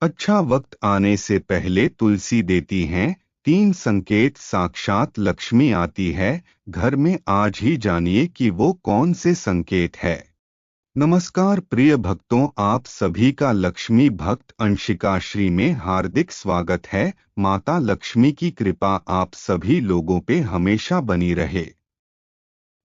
अच्छा वक्त आने से पहले तुलसी देती हैं 3 संकेत। साक्षात लक्ष्मी आती है घर में। आज ही जानिए कि वो कौन से संकेत है। नमस्कार प्रिय भक्तों, आप सभी का लक्ष्मी भक्त अंशिका श्री में हार्दिक स्वागत है। माता लक्ष्मी की कृपा आप सभी लोगों पे हमेशा बनी रहे।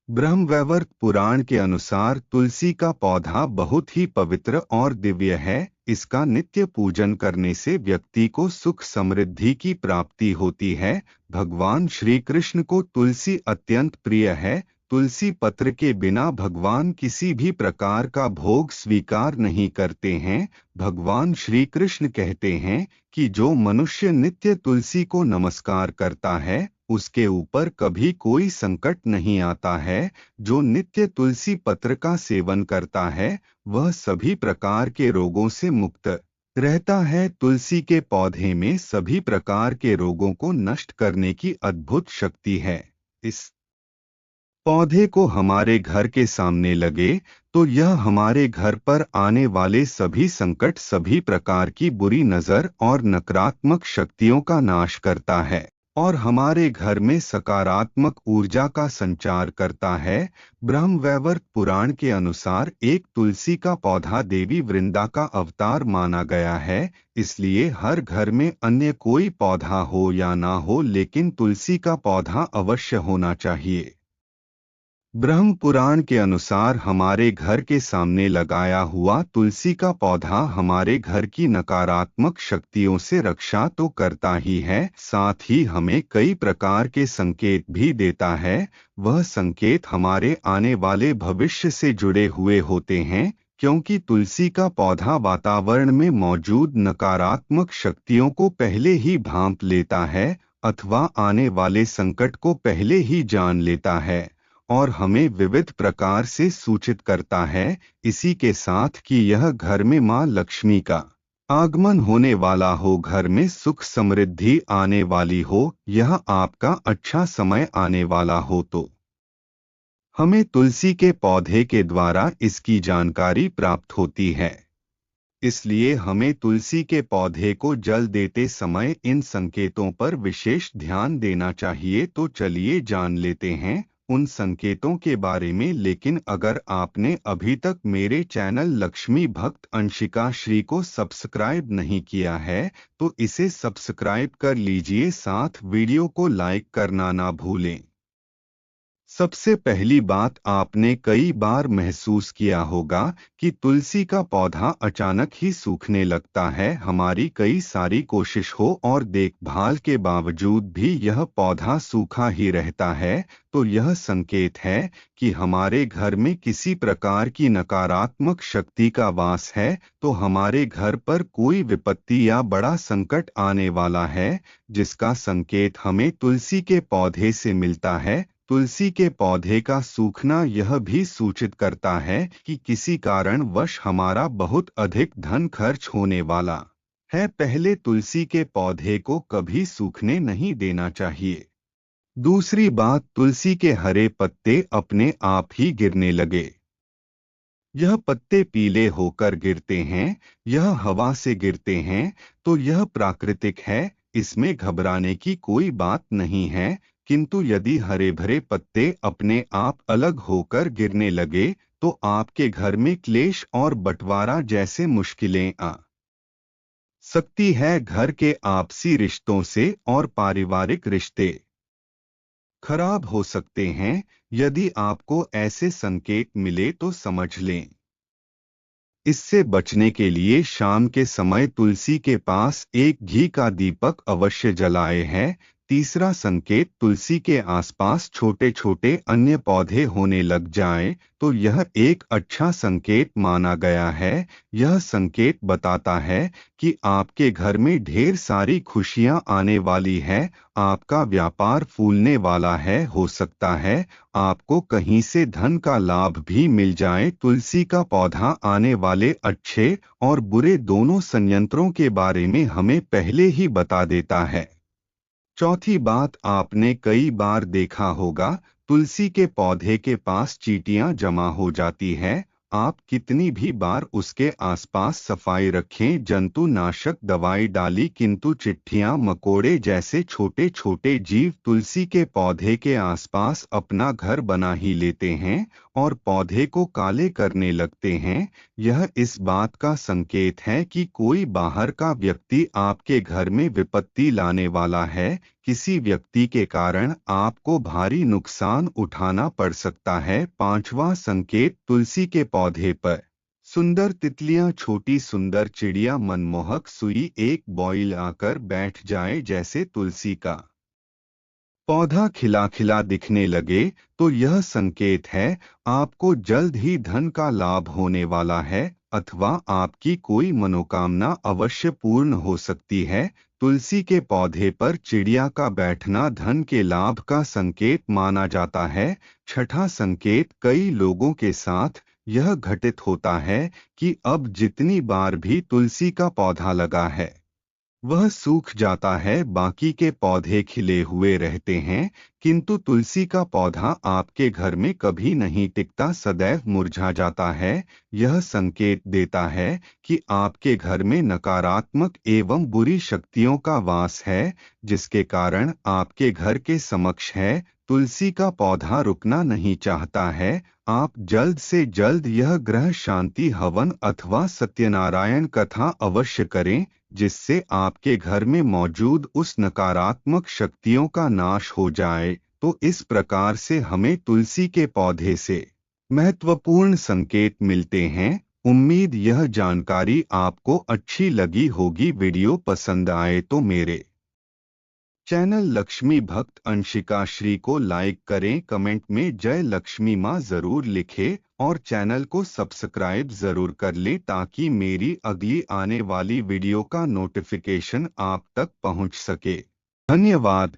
ब्रह्मवैवर्त पुराण के अनुसार तुलसी का पौधा बहुत ही पवित्र और दिव्य है। इसका नित्य पूजन करने से व्यक्ति को सुख समृद्धि की प्राप्ति होती है। भगवान श्री कृष्ण को तुलसी अत्यंत प्रिय है। तुलसी पत्र के बिना भगवान किसी भी प्रकार का भोग स्वीकार नहीं करते हैं। भगवान श्री कृष्ण कहते हैं कि जो मनुष्य नित्य तुलसी को नमस्कार करता है उसके ऊपर कभी कोई संकट नहीं आता है। जो नित्य तुलसी पत्र का सेवन करता है वह सभी प्रकार के रोगों से मुक्त रहता है। तुलसी के पौधे में सभी प्रकार के रोगों को नष्ट करने की अद्भुत शक्ति है। इस पौधे को हमारे घर के सामने लगे तो यह हमारे घर पर आने वाले सभी संकट, सभी प्रकार की बुरी नजर और नकारात्मक शक्तियों का नाश करता है और हमारे घर में सकारात्मक ऊर्जा का संचार करता है। ब्रह्मवैवर्त पुराण के अनुसार एक तुलसी का पौधा देवी वृंदा का अवतार माना गया है। इसलिए हर घर में अन्य कोई पौधा हो या ना हो, लेकिन तुलसी का पौधा अवश्य होना चाहिए। ब्रह्म पुराण के अनुसार हमारे घर के सामने लगाया हुआ तुलसी का पौधा हमारे घर की नकारात्मक शक्तियों से रक्षा तो करता ही है, साथ ही हमें कई प्रकार के संकेत भी देता है। वह संकेत हमारे आने वाले भविष्य से जुड़े हुए होते हैं, क्योंकि तुलसी का पौधा वातावरण में मौजूद नकारात्मक शक्तियों को पहले ही भांप लेता है अथवा आने वाले संकट को पहले ही जान लेता है और हमें विविध प्रकार से सूचित करता है। इसी के साथ कि यह घर में मां लक्ष्मी का आगमन होने वाला हो, घर में सुख समृद्धि आने वाली हो, यह आपका अच्छा समय आने वाला हो, तो हमें तुलसी के पौधे के द्वारा इसकी जानकारी प्राप्त होती है। इसलिए हमें तुलसी के पौधे को जल देते समय इन संकेतों पर विशेष ध्यान देना चाहिए। तो चलिए जान लेते हैं उन संकेतों के बारे में। लेकिन अगर आपने अभी तक मेरे चैनल लक्ष्मी भक्त अंशिका श्री को सब्सक्राइब नहीं किया है तो इसे सब्सक्राइब कर लीजिए, साथ वीडियो को लाइक करना ना भूलें। सबसे पहली बात, आपने कई बार महसूस किया होगा कि तुलसी का पौधा अचानक ही सूखने लगता है। हमारी कई सारी कोशिश हो और देखभाल के बावजूद भी यह पौधा सूखा ही रहता है, तो यह संकेत है कि हमारे घर में किसी प्रकार की नकारात्मक शक्ति का वास है। तो हमारे घर पर कोई विपत्ति या बड़ा संकट आने वाला है, जिसका संकेत हमें तुलसी के पौधे से मिलता है। तुलसी के पौधे का सूखना यह भी सूचित करता है कि किसी कारणवश हमारा बहुत अधिक धन खर्च होने वाला है। पहले तुलसी के पौधे को कभी सूखने नहीं देना चाहिए। दूसरी बात, तुलसी के हरे पत्ते अपने आप ही गिरने लगे। यह पत्ते पीले होकर गिरते हैं, यह हवा से गिरते हैं, तो यह प्राकृतिक है, इसमें घबराने की कोई बात नहीं है। किंतु यदि हरे भरे पत्ते अपने आप अलग होकर गिरने लगे तो आपके घर में क्लेश और बंटवारा जैसे मुश्किलें आ सकती है। घर के आपसी रिश्तों से और पारिवारिक रिश्ते खराब हो सकते हैं। यदि आपको ऐसे संकेत मिले तो समझ लें। इससे बचने के लिए शाम के समय तुलसी के पास एक घी का दीपक अवश्य जलाए है। तीसरा संकेत, तुलसी के आसपास छोटे छोटे अन्य पौधे होने लग जाएं, तो यह एक अच्छा संकेत माना गया है। यह संकेत बताता है कि आपके घर में ढेर सारी खुशियां आने वाली है, आपका व्यापार फूलने वाला है। हो सकता है आपको कहीं से धन का लाभ भी मिल जाए। तुलसी का पौधा आने वाले अच्छे और बुरे दोनों संयंत्रों के बारे में हमें पहले ही बता देता है। चौथी बात, आपने कई बार देखा होगा तुलसी के पौधे के पास चींटियां जमा हो जाती है आप कितनी भी बार उसके आसपास सफाई रखें, जंतुनाशक दवाई डाली, किंतु चिट्ठियां मकोड़े जैसे छोटे छोटे जीव तुलसी के पौधे के आसपास अपना घर बना ही लेते हैं और पौधे को काले करने लगते हैं। यह इस बात का संकेत है कि कोई बाहर का व्यक्ति आपके घर में विपत्ति लाने वाला है। किसी व्यक्ति के कारण आपको भारी नुकसान उठाना पड़ सकता है। पांचवा संकेत, तुलसी के पौधे पर सुंदर तितलियां, छोटी सुंदर चिड़िया, मनमोहक सुई, एक बॉयल आकर बैठ जाए। जैसे तुलसी का पौधा खिला खिला दिखने लगे तो यह संकेत है आपको जल्द ही धन का लाभ होने वाला है अथवा आपकी कोई मनोकामना अवश्य पूर्ण हो सकती है। तुलसी के पौधे पर चिड़िया का बैठना धन के लाभ का संकेत माना जाता है। छठा संकेत, कई लोगों के साथ यह घटित होता है कि अब जितनी बार भी तुलसी का पौधा लगा है वह सूख जाता है, बाकी के पौधे खिले हुए रहते हैं, किंतु तुलसी का पौधा आपके घर में कभी नहीं टिकता, सदैव मुरझा जाता है। यह संकेत देता है कि आपके घर में नकारात्मक एवं बुरी शक्तियों का वास है, जिसके कारण आपके घर के समक्ष है तुलसी का पौधा रुकना नहीं चाहता है। आप जल्द से जल्द यह ग्रह शांति हवन अथवा सत्यनारायण कथा अवश्य करें, जिससे आपके घर में मौजूद उस नकारात्मक शक्तियों का नाश हो जाए। तो इस प्रकार से हमें तुलसी के पौधे से महत्वपूर्ण संकेत मिलते हैं। उम्मीद यह जानकारी आपको अच्छी लगी होगी। वीडियो पसंद आए तो मेरे चैनल लक्ष्मी भक्त अंशिका श्री को लाइक करें, कमेंट में जय लक्ष्मी माँ जरूर लिखें और चैनल को सब्सक्राइब जरूर कर लें ताकि मेरी अगली आने वाली वीडियो का नोटिफिकेशन आप तक पहुंच सके। धन्यवाद।